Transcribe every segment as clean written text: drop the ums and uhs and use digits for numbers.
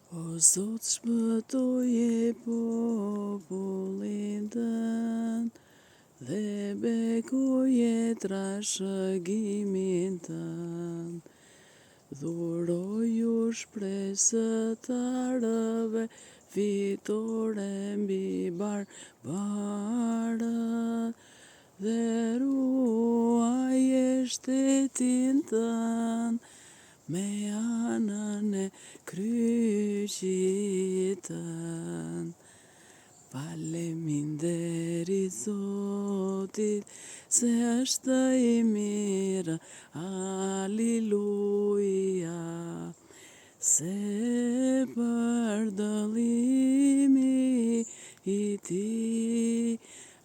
O Zot, shpëtoje popullin tënd dhe bekoje trashëgimin tënd. Dhuroju shpresëtarëve fitore mbi barbarët dhe ruaje shtetin tënd me anën e kryqit tënd. Faleminderit Zotit, se është I mirë, Aliluja, se për dëllimi I Tij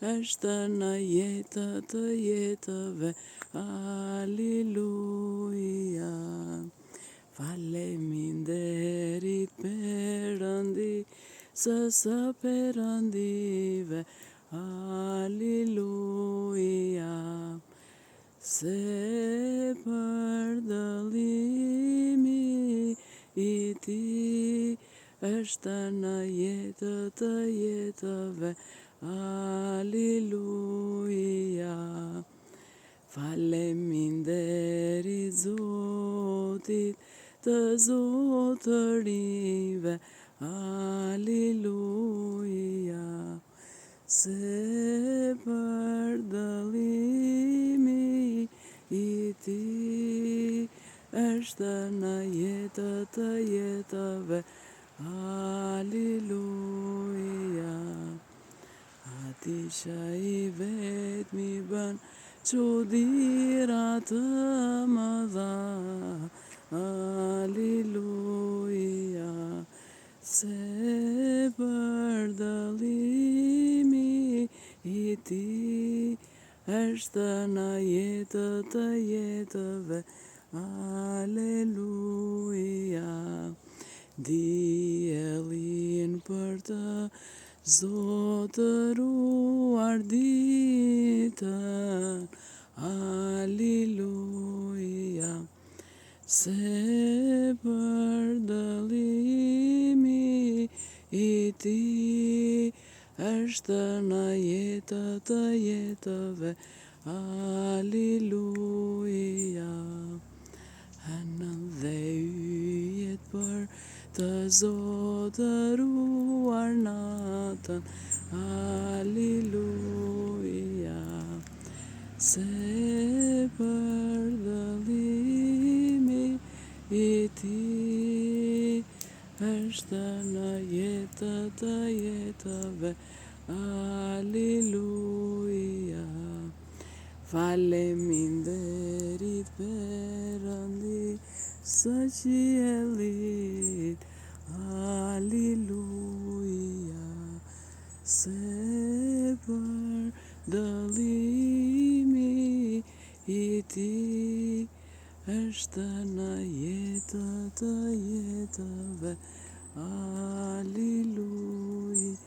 është në jetë të jetëve, Aliluja. Faleminderit Perëndi, së perëndive, Aliluja, se për dëllimi I Tij është në jetë të jetëve, Aliluja. Faleminderit Zotit të zotërive, Aliluja, se për dëllimi I Tij është në jetë të jetëve, Aliluja. Ati që I vetmi bën çuditëra të mëdha, Aliluja, se për dëllimi I Tij është në jetë të jetëve, Aleluja. Diellin për të zotëruar ditën, Aliluja, se për dëllimi I Tij është në jetë të jetëve, Aliluja. Hënën dhe yjet për të zotëruar natën, Aliluja, se për dëllimi I Tij është në jetë të jetëve, Aliluja. Faleminderit Perëndi, së qiellit, Aliluja, se për dëllimi I Tij është në jetë të jetëve, Aliluja.